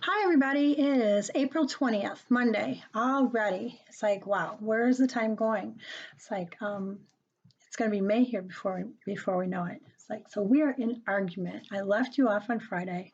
Hi, everybody. It is April 20th, Monday, already. It's like, wow, where is the time going? It's like, it's going to be May here before we know it. It's like, so we are in argument. I left you off on Friday,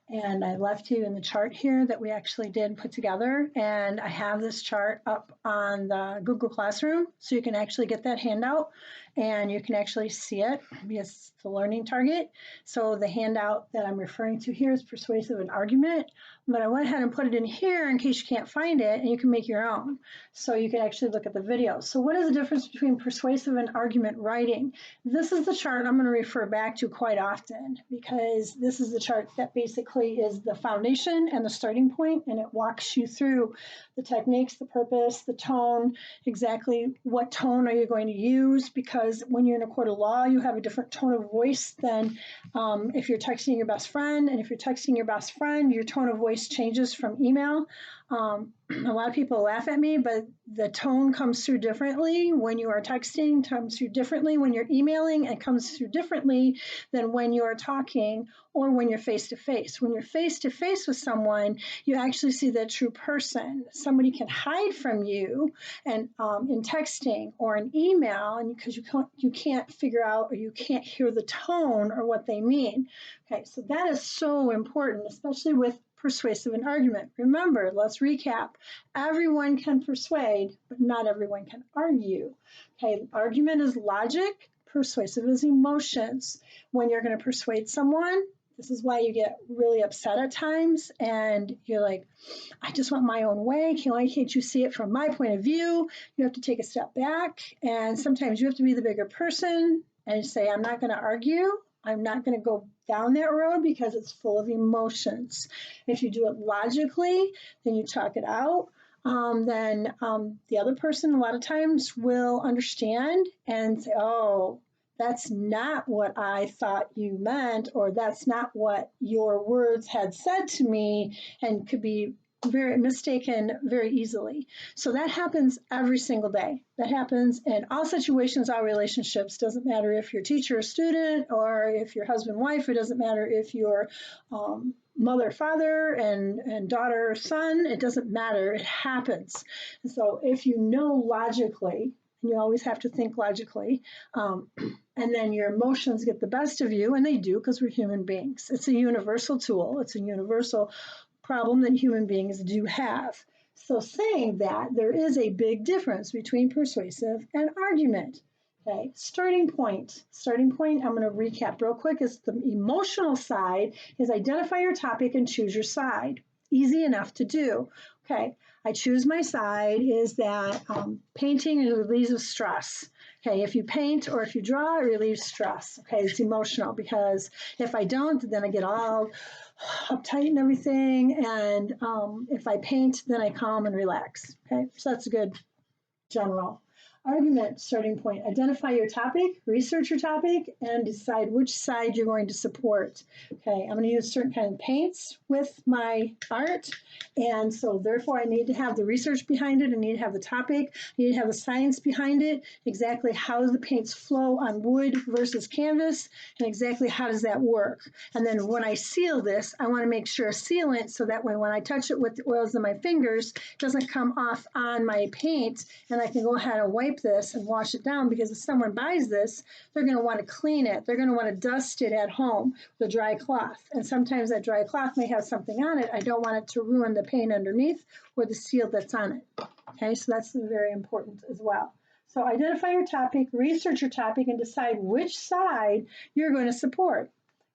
and I left you in the chart here that we actually did put together. And I have this chart up on the Google Classroom, so you can actually get that handout and you can actually see it because it's the learning target. So the handout that I'm referring to here is persuasive and argument, but I went ahead and put it in here in case you can't find it, and you can make your own. So you can actually look at the video. So what is the difference between persuasive and argument writing? This is the chart I'm going to refer back to quite often because this is the chart that basically is the foundation and the starting point, and it walks you through the techniques, the purpose, the tone, exactly what tone are you going to use, because when you're in a court of law, you have a different tone of voice than if you're texting your best friend. And if you're texting your best friend, your tone of voice changes from email. A lot of people laugh at me, but the tone comes through differently when you are texting, comes through differently when you're emailing, and comes through differently than when you're talking or when you're face-to-face. When you're face-to-face with someone, you actually see the true person. Somebody can hide from you and in texting or an email, and because you can't figure out or you can't hear the tone or what they mean. Okay, so that is so important, especially with persuasive and argument. Remember, let's recap. Everyone can persuade, but not everyone can argue. Okay, argument is logic, persuasive is emotions. When you're going to persuade someone, this is why you get really upset at times and you're like, I just want my own way. Why can't you see it from my point of view? You have to take a step back, and sometimes you have to be the bigger person and say, I'm not going to argue. I'm not going to go down that road because it's full of emotions. If you do it logically, then you talk it out. Then the other person a lot of times will understand and say, oh, that's not what I thought you meant, or that's not what your words had said to me, and could be very mistaken very easily. So that happens every single day. That happens in all situations, all relationships. Doesn't matter if you're teacher or student, or if you're husband, wife. It doesn't matter if you're mother, father, and daughter, son. It doesn't matter. It happens. And so if you know logically, and you always have to think logically, and then your emotions get the best of you, and they do because we're human beings. It's a universal tool. It's a universal problem that human beings do have. So saying that, there is a big difference between persuasive and argument. Okay, starting point. Starting point, I'm going to recap real quick, is the emotional side is identify your topic and choose your side. Easy enough to do. Okay, I choose my side is that painting relieves stress. Okay, if you paint or if you draw, it relieves stress. Okay, it's emotional, because if I don't, then I get all uptight and everything. And if I paint, then I calm and relax. Okay, so that's a good general. Argument starting point. Identify your topic, research your topic, and decide which side you're going to support. Okay, I'm going to use certain kind of paints with my art, and so therefore I need to have the research behind it. I need to have the topic. I need to have the science behind it, exactly how the paints flow on wood versus canvas, and exactly how does that work. And then when I seal this, I want to make sure sealant, so that way when I touch it with the oils in my fingers, it doesn't come off on my paint, and I can go ahead and wipe this and wash it down, because if someone buys this, they're going to want to clean it. They're going to want to dust it at home with a dry cloth. And sometimes that dry cloth may have something on it. I don't want it to ruin the paint underneath or the seal that's on it. Okay, so that's very important as well. So identify your topic, research your topic, and decide which side you're going to support.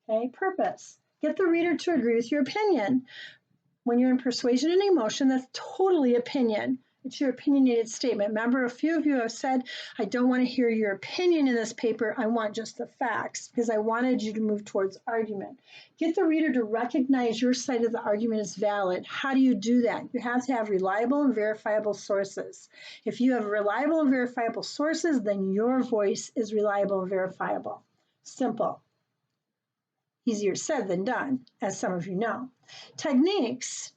Okay, purpose. Get the reader to agree with your opinion. When you're in persuasion and emotion, that's totally opinion. It's your opinionated statement. Remember, a few of you have said, I don't want to hear your opinion in this paper. I want just the facts, because I wanted you to move towards argument. Get the reader to recognize your side of the argument is valid. How do you do that? You have to have reliable and verifiable sources. If you have reliable and verifiable sources, then your voice is reliable and verifiable. Simple. Easier said than done, as some of you know. Techniques,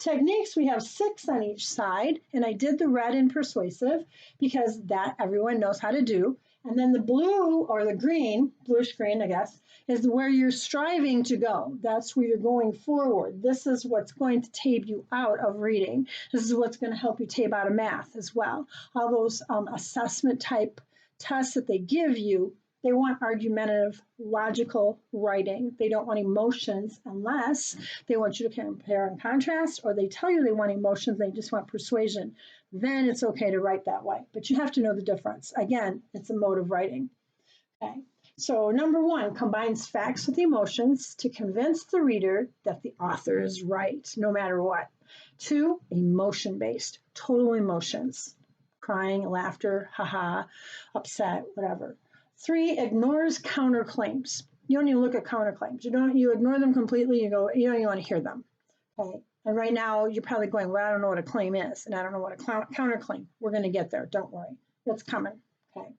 we have 6 on each side, and I did the red in persuasive because that everyone knows how to do. And then the blue or the green, bluish green, I guess, is where you're striving to go. That's where you're going forward. This is what's going to tape you out of reading. This is what's going to help you tape out of math as well. All those assessment type tests that they give you, they want argumentative, logical writing. They don't want emotions unless they want you to compare and contrast, or they tell you they want emotions, they just want persuasion. Then it's okay to write that way. But you have to know the difference. Again, it's a mode of writing. Okay. So number one, combines facts with emotions to convince the reader that the author is right, no matter what. Two, emotion-based, total emotions, crying, laughter, haha, upset, whatever. Three, ignores counterclaims. You don't even look at counterclaims. You ignore them completely. You don't even want to hear them. Okay. And right now you're probably going, well, I don't know what a claim is, and I don't know what a counterclaim. We're going to get there. Don't worry. It's coming. Okay.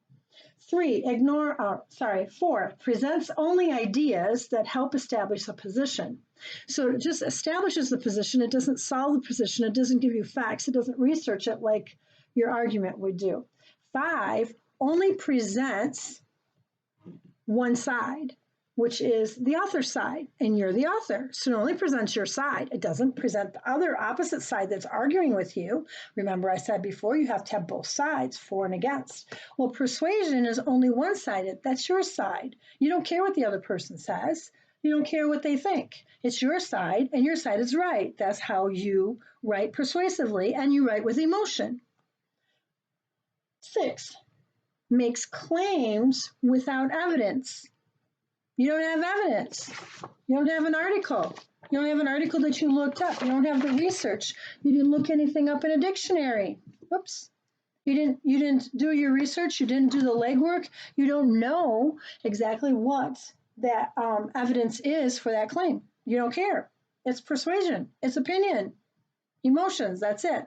Four, presents only ideas that help establish a position. So it just establishes the position. It doesn't solve the position. It doesn't give you facts. It doesn't research it like your argument would do. Five, only presents one side, which is the author's side, and you're the author. So it only presents your side. It doesn't present the other opposite side that's arguing with you. Remember, I said before, you have to have both sides, for and against. Well, persuasion is only one-sided. That's your side. You don't care what the other person says. You don't care what they think. It's your side, and your side is right. That's how you write persuasively, and you write with emotion. 6, makes claims without evidence. You don't have evidence. You don't have an article. You don't have an article that you looked up. You don't have the research. You didn't look anything up in a dictionary. Oops. You didn't do your research. You didn't do the legwork. You don't know exactly what that evidence is for that claim. You don't care. It's persuasion. It's opinion. Emotions. That's it.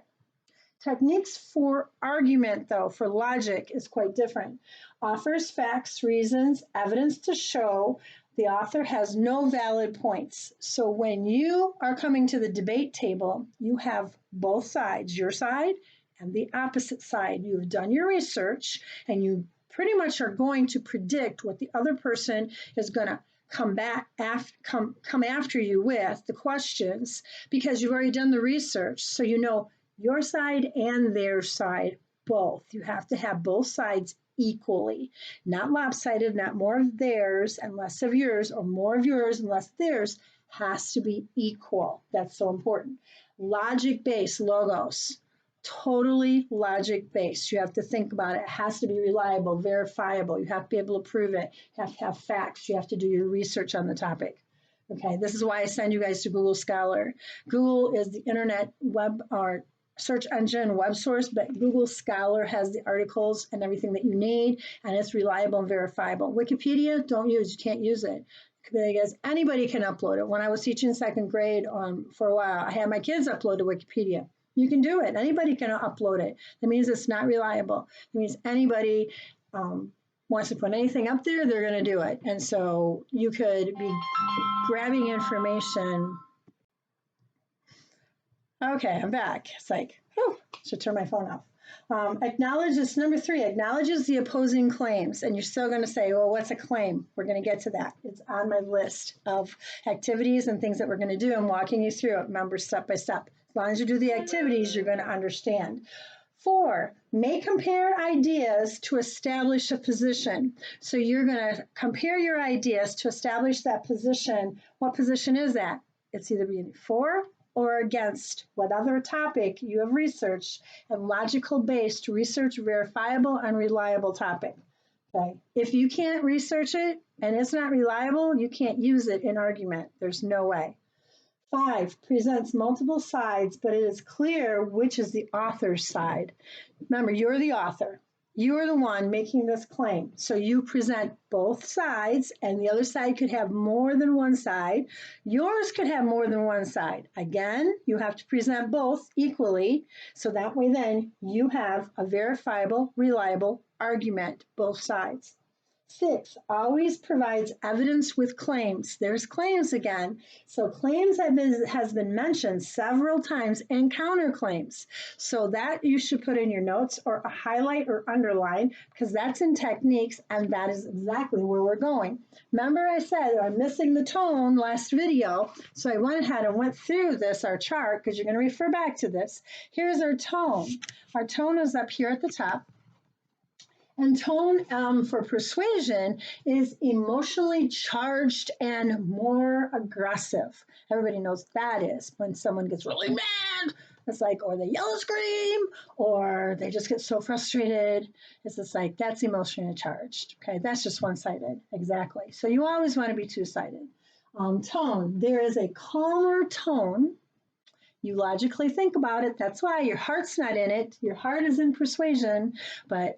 Techniques for argument, though, for logic is quite different. Offers facts, reasons, evidence to show the author has no valid points. So when you are coming to the debate table, you have both sides, your side and the opposite side. You've done your research, and you pretty much are going to predict what the other person is going to come after you with, the questions, because you've already done the research. So you know your side and their side, both. You have to have both sides equally, not lopsided, not more of theirs and less of yours, or more of yours and less of theirs. Has to be equal. That's so important. Logic-based, logos, totally logic-based. You have to think about it. It has to be reliable, verifiable. You have to be able to prove it. You have to have facts. You have to do your research on the topic. Okay, this is why I send you guys to Google Scholar. Google is the internet web or search engine web source, but Google Scholar has the articles and everything that you need, and it's reliable and verifiable. Wikipedia, don't use. You can't use it because anybody can upload it. When I was teaching second grade for a while, I had my kids upload to Wikipedia. You can do it. Anybody can upload it. That means it's not reliable. It means anybody wants to put anything up there, they're going to do it. And so you could be grabbing information. Okay, I'm back. It's like, oh, should turn my phone off. Acknowledges, number 3, acknowledges the opposing claims. And you're still going to say, well, what's a claim? We're going to get to that. It's on my list of activities and things that we're going to do. I'm walking you through it, remember, step by step. As long as you do the activities, you're going to understand. 4, may compare ideas to establish a position. So you're going to compare your ideas to establish that position. What position is that? It's either being for or against whatever topic you have researched, and logical based research, verifiable and reliable topic. Okay. If you can't research it and it's not reliable, you can't use it in argument. There's no way. 5, presents multiple sides, but it is clear which is the author's side. Remember, you're the author. You are the one making this claim. So you present both sides, and the other side could have more than one side. Yours could have more than one side. Again, you have to present both equally. So that way then you have a verifiable, reliable argument, both sides. 6, always provides evidence with claims. There's claims again. So claims has been mentioned several times and counterclaims. So that you should put in your notes or a highlight or underline because that's in techniques and that is exactly where we're going. Remember I said I'm missing the tone last video. So I went ahead and went through this, our chart, because you're going to refer back to this. Here's our tone. Our tone is up here at the top. And tone for persuasion is emotionally charged and more aggressive. Everybody knows that is when someone gets really mad. It's like, or they yell and scream, or they just get so frustrated. It's just like, that's emotionally charged. Okay, that's just one-sided, exactly. So you always want to be two-sided. Tone, there is a calmer tone. You logically think about it. That's why your heart's not in it. Your heart is in persuasion, but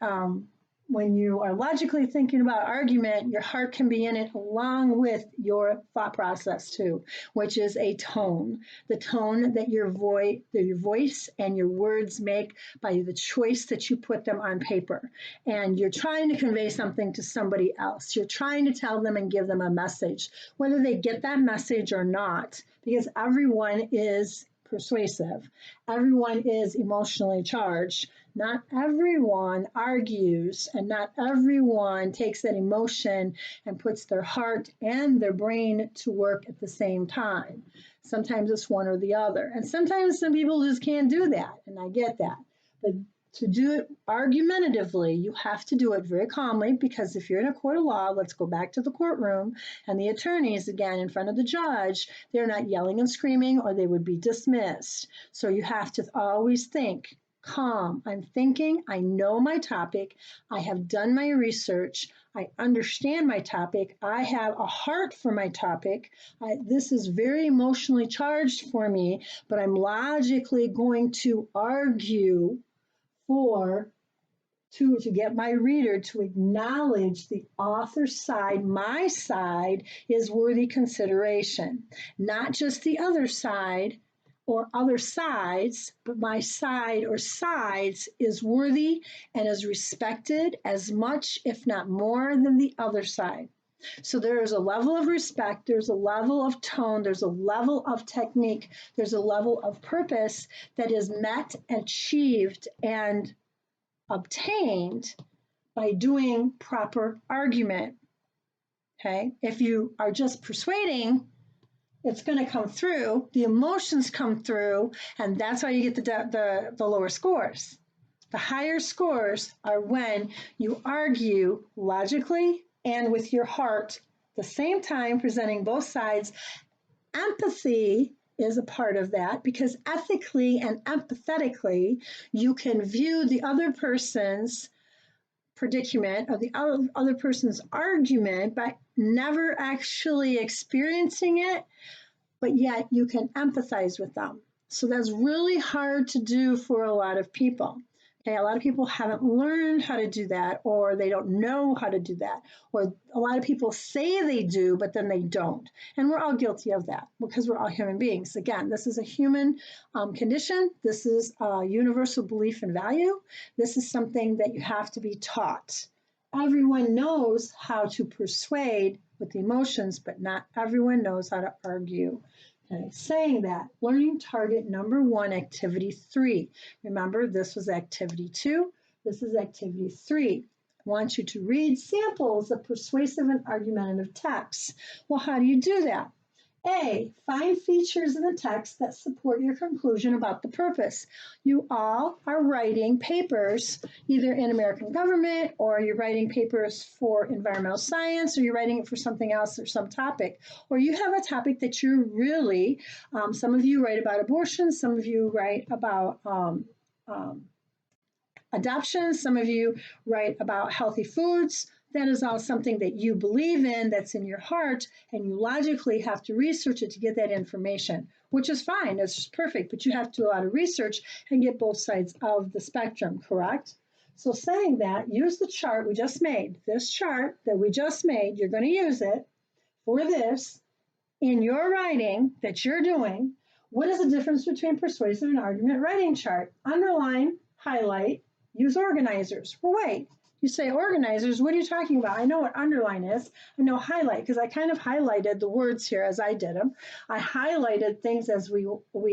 when you are logically thinking about argument, your heart can be in it along with your thought process too, which is a tone. The tone that your voice and your words make by the choice that you put them on paper. And you're trying to convey something to somebody else. You're trying to tell them and give them a message, whether they get that message or not, because everyone is persuasive. Everyone is emotionally charged. Not everyone argues and not everyone takes that emotion and puts their heart and their brain to work at the same time. Sometimes it's one or the other. And sometimes some people just can't do that, and I get that. But to do it argumentatively, you have to do it very calmly because if you're in a court of law, let's go back to the courtroom, and the attorneys, again, in front of the judge, they're not yelling and screaming or they would be dismissed. So you have to always think calm. I'm thinking, I know my topic, I have done my research, I understand my topic, I have a heart for my topic. This is very emotionally charged for me, but I'm logically going to argue to get my reader to acknowledge the author's side, my side is worthy consideration, not just the other side or other sides, but my side or sides is worthy and is respected as much, if not more, than the other side. So there is a level of respect, there's a level of tone, there's a level of technique, there's a level of purpose that is met, achieved, and obtained by doing proper argument. Okay, if you are just persuading, it's going to come through, the emotions come through, and that's why you get the lower scores. The higher scores are when you argue logically and with your heart, at the same time presenting both sides. Empathy is a part of that because ethically and empathetically, you can view the other person's predicament or the other person's argument by never actually experiencing it, but yet you can empathize with them. So that's really hard to do for a lot of people. Okay, a lot of people haven't learned how to do that, or they don't know how to do that, or a lot of people say they do, but then they don't. And we're all guilty of that because we're all human beings. Again, this is a human condition. This is a universal belief and value. This is something that you have to be taught. Everyone knows how to persuade with the emotions, but not everyone knows how to argue. Okay, saying that, learning target number 1, activity 3. Remember, this was activity 2. This is activity 3. I want you to read samples of persuasive and argumentative texts. Well, how do you do that? A, find features in the text that support your conclusion about the purpose. You all are writing papers, either in American government, or you're writing papers for environmental science, or you're writing it for something else or some topic. Or you have a topic that you're really, some of you write about abortion, some of you write about adoption, some of you write about healthy foods. That is all something that you believe in, that's in your heart, and you logically have to research it to get that information, which is fine, it's perfect, but you have to do a lot of research and get both sides of the spectrum, correct? So saying that, use the chart we just made. This chart that we just made, you're going to use it for this in your writing that you're doing. What is the difference between persuasive and argument writing chart? Underline, highlight, use organizers. Well, wait. You say organizers, what are you talking about? I know what underline is. I know highlight because I kind of highlighted the words here as I did them. I highlighted things as we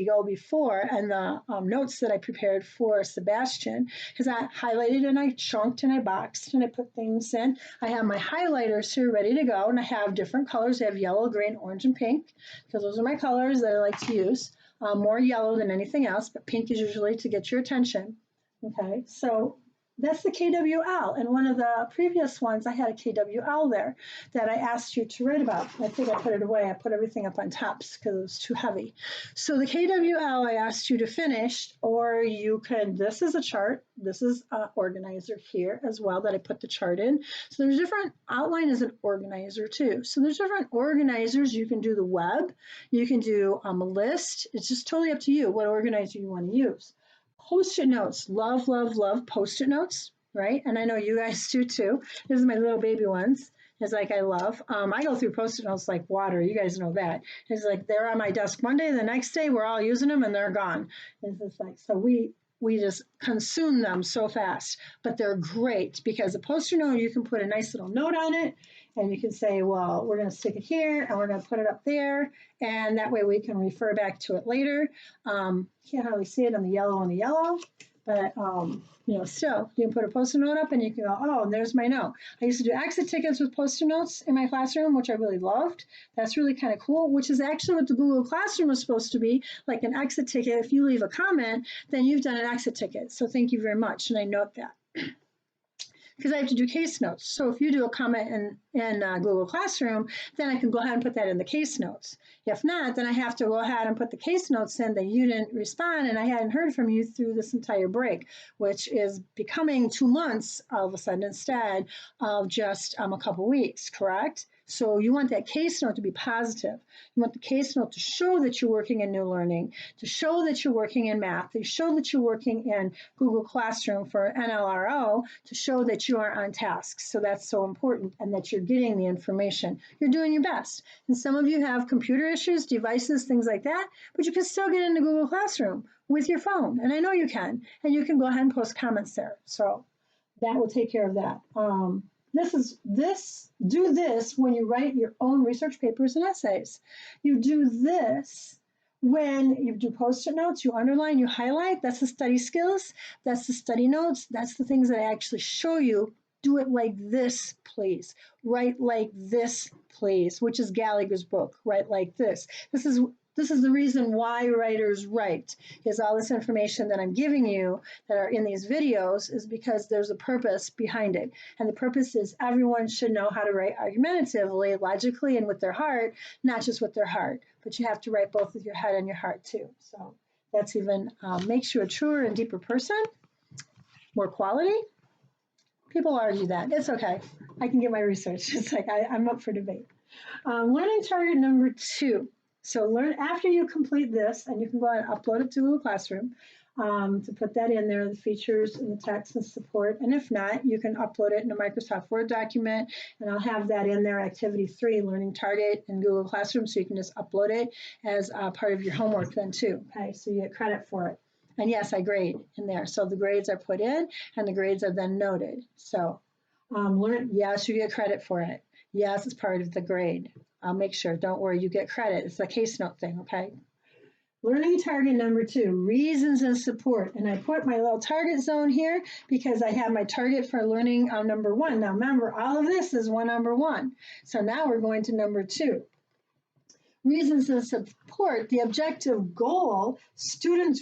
go before, and the notes that I prepared for Sebastian, because I highlighted and I chunked and I boxed and I put things in. I have my highlighters here ready to go, and I have different colors. I have yellow, green, orange, and pink, because those are my colors that I like to use. More yellow than anything else, but pink is usually to get your attention. Okay, so that's the KWL. And one of the previous ones, I had a KWL there that I asked you to write about. I think I put it away. I put everything up on tops because it was too heavy. So the KWL I asked you to finish, or you can, this is a chart. This is an organizer here as well that I put the chart in. So there's different, outline is an organizer too. So there's different organizers. You can do the web. You can do a list. It's just totally up to you what organizer you want to use. Post-it notes, love, love, love Post-it notes, right? And I know you guys do too. This is my little baby ones. It's like I love. I go through Post-it notes like water. You guys know that. It's like they're on my desk Monday. The next day we're all using them and they're gone. It's just like, so we just consume them so fast. But they're great because a Post-it note, you can put a nice little note on it. And you can say, well, we're going to stick it here and we're going to put it up there. And that way we can refer back to it later. Can't hardly see it on the yellow, but still you can put a Post-it note up and you can go, oh, and there's my note. I used to do exit tickets with Post-it notes in my classroom, which I really loved. That's really kind of cool, which is actually what the Google Classroom was supposed to be, like an exit ticket. If you leave a comment, then you've done an exit ticket. So thank you very much. And I note that. Because I have to do case notes. So if you do a comment in Google Classroom, then I can go ahead and put that in the case notes. If not, then I have to go ahead and put the case notes in that you didn't respond and I hadn't heard from you through this entire break, which is becoming 2 months all of a sudden instead of just a couple weeks, correct? So you want that case note to be positive. You want the case note to show that you're working in new learning, to show that you're working in math, to show that you're working in Google Classroom for NLRO, to show that you are on task. So that's so important and that you're getting the information. You're doing your best. And some of you have computer issues, devices, things like that, but you can still get into Google Classroom with your phone. And I know you can. And you can go ahead and post comments there. So that will take care of that. Do this when you write your own research papers and essays. You do this when you do Post-it notes, you underline, you highlight. That's the study skills. That's the study notes. That's the things that I actually show you. Do it like this, please. Write like this, please, which is Gallagher's book. Write like this. This is the reason why writers write, is all this information that I'm giving you that are in these videos is because there's a purpose behind it. And the purpose is everyone should know how to write argumentatively, logically, and with their heart, not just with their heart, but you have to write both with your head and your heart too. So that's even makes you a truer and deeper person, more quality. People argue that. It's okay. I can get my research. It's like I'm up for debate. Learning target number 2. So learn after you complete this, and you can go ahead and upload it to Google Classroom to put that in there, the features and the text and support. And if not, you can upload it in a Microsoft Word document, and I'll have that in there, Activity 3, Learning Target in Google Classroom, so you can just upload it as part of your homework then too. Okay, so you get credit for it. And yes, I grade in there. So the grades are put in, and the grades are then noted. So yes, you get credit for it. Yes, it's part of the grade. I'll make sure, don't worry, you get credit. It's a case note thing, okay? Learning target number 2, reasons and support. And I put my little target zone here because I have my target for learning number 1. Now remember, all of this is number 1. So now we're going to number 2. Reasons and support, the objective goal, students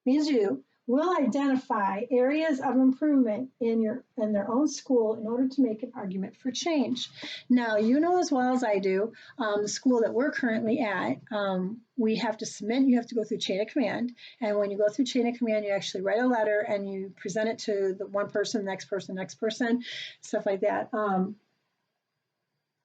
means you will identify areas of improvement in their own school in order to make an argument for change. Now, you know as well as I do, the school that we're currently at, we have to submit, you have to go through chain of command. And when you go through chain of command, you actually write a letter and you present it to the one person, next person, stuff like that.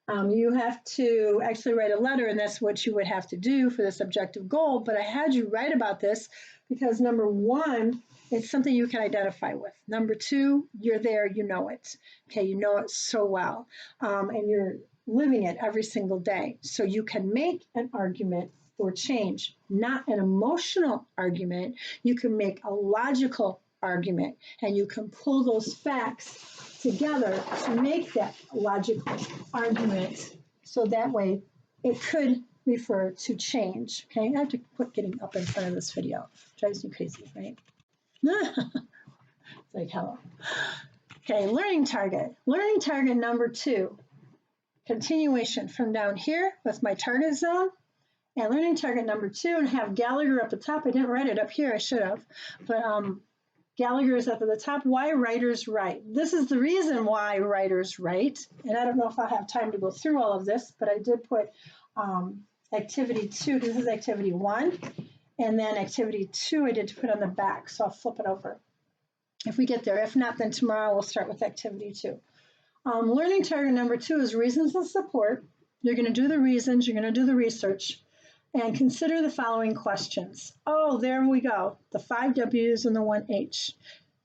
You have to actually write a letter, and that's what you would have to do for this objective goal. But I had you write about this because number 1, it's something you can identify with. Number 2, you're there, you know it. Okay, you know it so well, and you're living it every single day. So you can make an argument for change, not an emotional argument. You can make a logical argument. And you can pull those facts together to make that logical argument. So that way it could refer to change. Okay, I have to quit getting up in front of this video. It drives me crazy, right? It's like, hello. Okay, learning target. Learning target number 2. Continuation from down here with my target zone. And learning target number 2, and have Gallagher up the top. I didn't write it up here, I should have. But Gallagher is up at the top. Why writers write. This is the reason why writers write. And I don't know if I'll have time to go through all of this, but I did put activity 2. This is activity 1. And then activity 2 I did put on the back. So I'll flip it over if we get there. If not, then tomorrow we'll start with activity 2. Learning target number 2 is reasons and support. You're going to do the reasons. You're going to do the research. And consider the following questions. Oh, there we go. The 5 W's and the 1 H.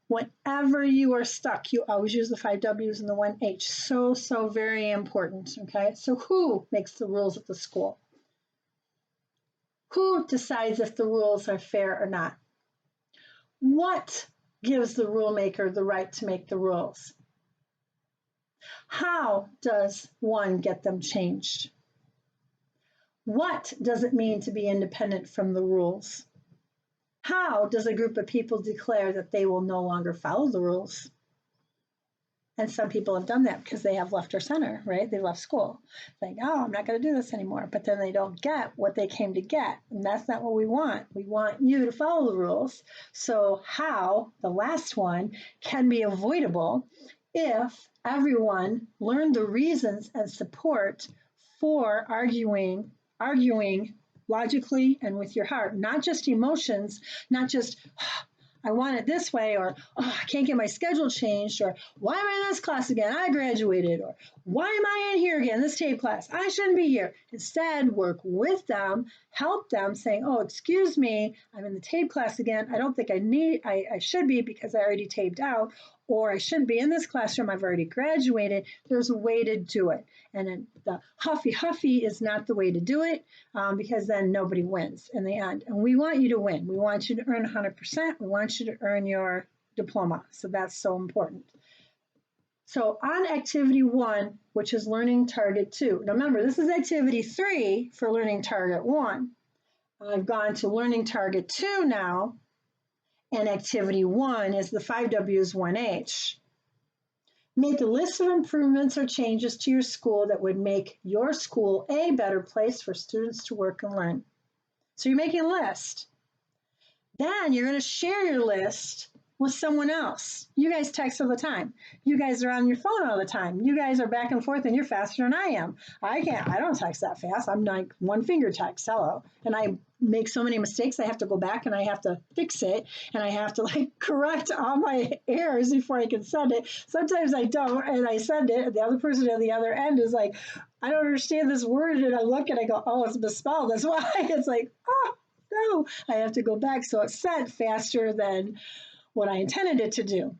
Whenever you are stuck, you always use the 5 W's and the 1 H. So, so very important, okay? So who makes the rules at the school? Who decides if the rules are fair or not? What gives the rule maker the right to make the rules? How does one get them changed? What does it mean to be independent from the rules? How does a group of people declare that they will no longer follow the rules? And some people have done that because they have left our center, right? They left school. Like, oh, I'm not going to do this anymore. But then they don't get what they came to get. And that's not what we want. We want you to follow the rules. So how, the last one, can be avoidable if everyone learned the reasons and support for arguing logically and with your heart, not just emotions, not just, oh, I want it this way, or oh, I can't get my schedule changed, or why am I in this class again? I graduated, or why am I in here again, this tape class? I shouldn't be here. Instead, work with them, help them saying, oh, excuse me, I'm in the tape class again. I don't think I should be because I already taped out, or I shouldn't be in this classroom. I've already graduated. There's a way to do it. And then the huffy is not the way to do it because then nobody wins in the end. And we want you to win. We want you to earn 100%. We want you to earn your diploma. So that's so important. So on activity 1, which is learning target 2. Now remember, this is activity 3 for learning target 1. I've gone to learning target 2 now. And activity 1 is the 5 W's, 1 H. Make a list of improvements or changes to your school that would make your school a better place for students to work and learn. So you're making a list. Then you're going to share your list with someone else. You guys text all the time. You guys are on your phone all the time. You guys are back and forth and you're faster than I am. I don't text that fast. I'm like one finger text, hello. And I make so many mistakes. I have to go back and I have to fix it. And I have to like correct all my errors before I can send it. Sometimes I don't and I send it. And the other person on the other end is like, I don't understand this word. And I look and I go, oh, it's misspelled. That's why. It's like, oh, no. I have to go back. So it's sent faster than what I intended it to do.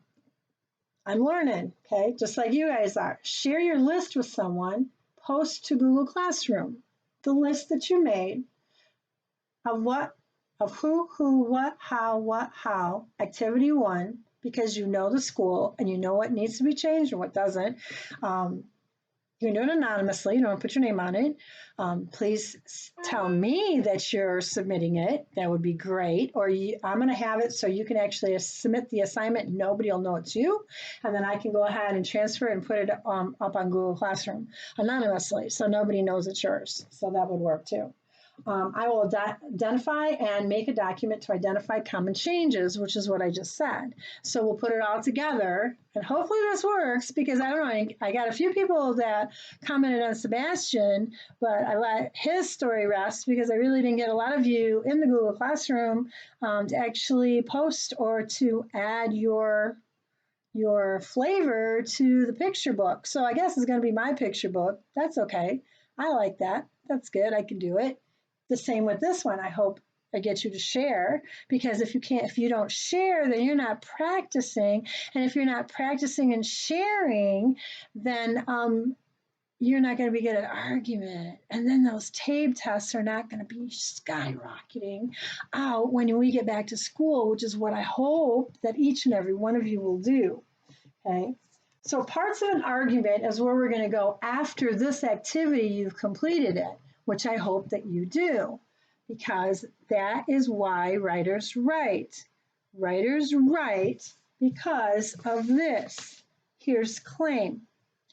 I'm learning, okay? Just like you guys are. Share your list with someone. Post to Google Classroom the list that you made of what, of who, what, how, activity 1, because you know the school and you know what needs to be changed and what doesn't. You can do it anonymously. You don't put your name on it. Please tell me that you're submitting it. That would be great. Or I'm going to have it so you can actually submit the assignment. Nobody will know it's you. And then I can go ahead and transfer it and put it up on Google Classroom anonymously so nobody knows it's yours. So that would work too. I will identify and make a document to identify common changes, which is what I just said. So we'll put it all together, and hopefully this works because I don't know, I got a few people that commented on Sebastian, but I let his story rest because I really didn't get a lot of you in the Google Classroom to actually post or to add your flavor to the picture book. So I guess it's going to be my picture book. That's okay. I like that. That's good. I can do it. The same with this one. I hope I get you to share, because if you don't share, then you're not practicing. And if you're not practicing and sharing, then you're not going to be good at argument. And then those TABE tests are not going to be skyrocketing out when we get back to school, which is what I hope that each and every one of you will do. Okay. So parts of an argument is where we're going to go after this activity you've completed it, which I hope that you do, because that is why writers write. Writers write because of this. Here's claim.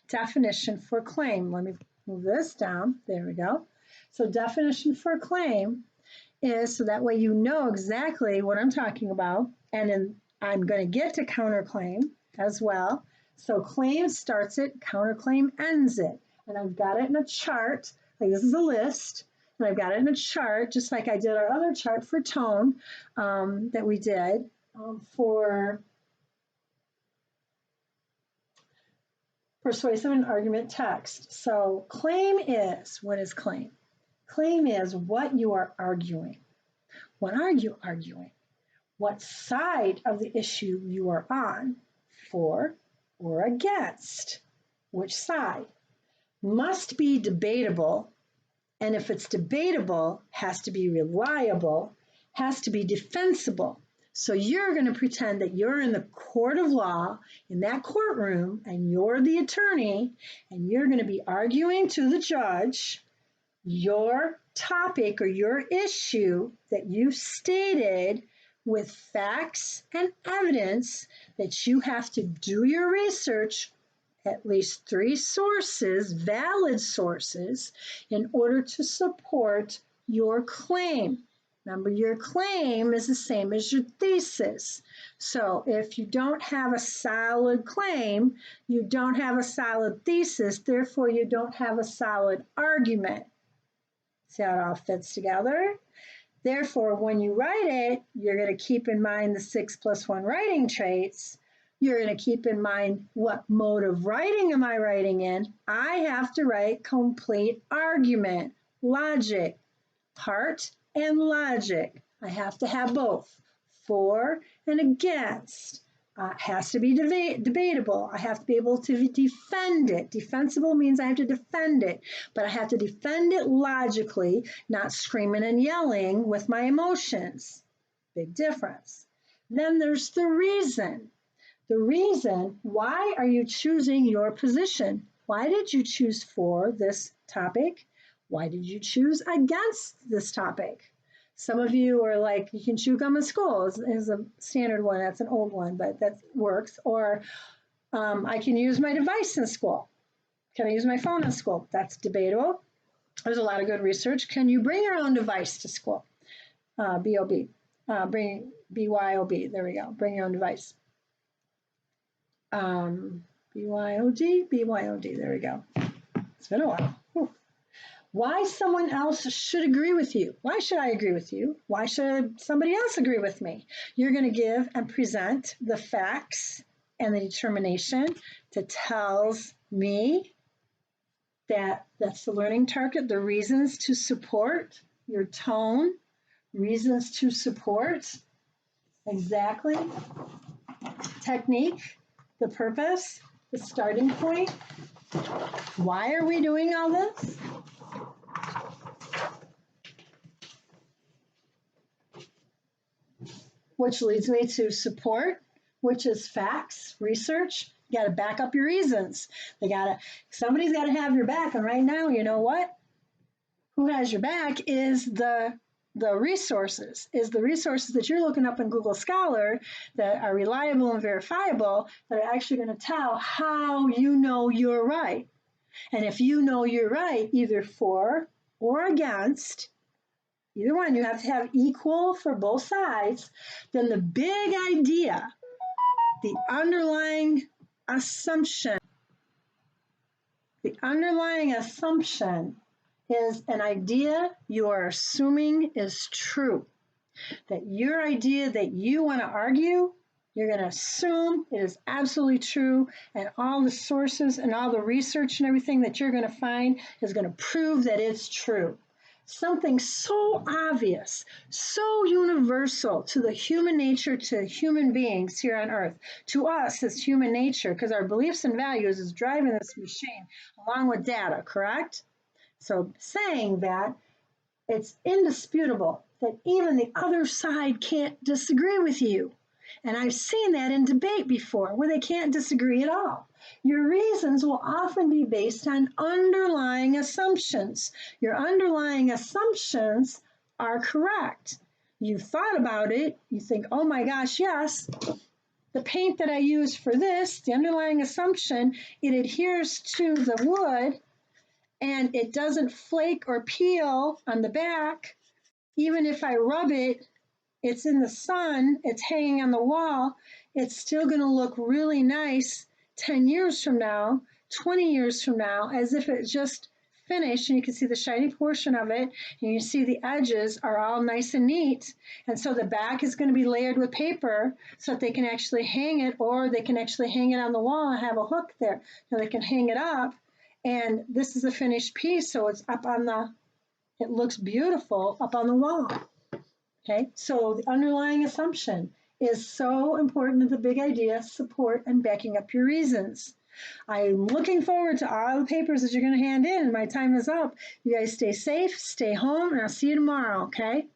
Definition for claim. Let me move this down. There we go. So definition for claim is so that way you know exactly what I'm talking about. And then I'm going to get to counterclaim as well. So claim starts it, counterclaim ends it. And I've got it in a chart. Like this is a list. And I've got it in a chart, just like I did our other chart for tone that we did for persuasive and argument text. So claim is, what is claim? Claim is what you are arguing. What are you arguing? What side of the issue you are on, for or against? Which side? Must be debatable, and if it's debatable, has to be reliable, has to be defensible. So you're going to pretend that you're in the court of law, in that courtroom, and you're the attorney, and you're going to be arguing to the judge your topic or your issue that you stated with facts and evidence that you have to do your research, at least 3 sources, valid sources, in order to support your claim. Remember, your claim is the same as your thesis. So if you don't have a solid claim, you don't have a solid thesis, therefore you don't have a solid argument. See how it all fits together? Therefore, when you write it, you're going to keep in mind the 6+1 writing traits. You're going to keep in mind what mode of writing am I writing in. I have to write complete argument, logic, part and logic. I have to have both, for and against. Has to be debatable. I have to be able to defend it. Defensible means I have to defend it, but I have to defend it logically, not screaming and yelling with my emotions. Big difference. Then there's the reason. The reason, why are you choosing your position? Why did you choose for this topic? Why did you choose against this topic? Some of you are like, you can chew gum in school is a standard one. That's an old one, but that works. Or I can use my device in school. Can I use my phone in school? That's debatable. There's a lot of good research. Can you bring your own device to school? B-O-B. Bring B-Y-O-B. There we go. Bring your own device. B-Y-O-D. B-Y-O-D. There we go. It's been a while. Whew. Why someone else should agree with you. Why should I agree with you? Why should somebody else agree with me? You're going to give and present the facts and the determination that tells me that that's the learning target, the reasons to support your tone, reasons to support, exactly, technique, the purpose, the starting point. Why are we doing all this? Which leads me to which is facts, research. You got to back up your reasons. Somebody's got to have your back. And right now, you know what? Who has your back is the resources, that you're looking up in Google Scholar that are reliable and verifiable, that are actually going to tell how you know you're right. And if you know you're right, either for or against, either one, you have to have equal for both sides, then the big idea, the underlying assumption is an idea you are assuming is true. That your idea that you want to argue, you're going to assume it is absolutely true, and all the sources and all the research and everything that you're going to find is going to prove that it's true. something so obvious, so universal to the human nature, to human beings here on earth, to us as human nature, because our beliefs and values is driving this machine along with data, correct? So saying that, it's indisputable that even the other side can't disagree with you. And I've seen that in debate before where they can't disagree at all. Your reasons will often be based on underlying assumptions. Your underlying assumptions are correct. You thought about it, you think, oh my gosh, yes, the paint that I use for this, the underlying assumption, it adheres to the wood and it doesn't flake or peel on the back. Even if I rub it, it's in the sun, it's hanging on the wall, it's still going to look really nice 10 years from now, 20 years from now, as if it just finished and you can see the shiny portion of it and you see the edges are all nice and neat. And so the back is going to be layered with paper so that they can actually hang it, or they can actually hang it on the wall and have a hook there so they can hang it up. And this is a finished piece, so it's up on the, it looks beautiful up on the wall. Okay, so the underlying assumption is so important to the big idea, support, and backing up your reasons. I'm looking forward to all the papers that you're going to hand in. My time is up. You guys stay safe, stay home, and I'll see you tomorrow, okay?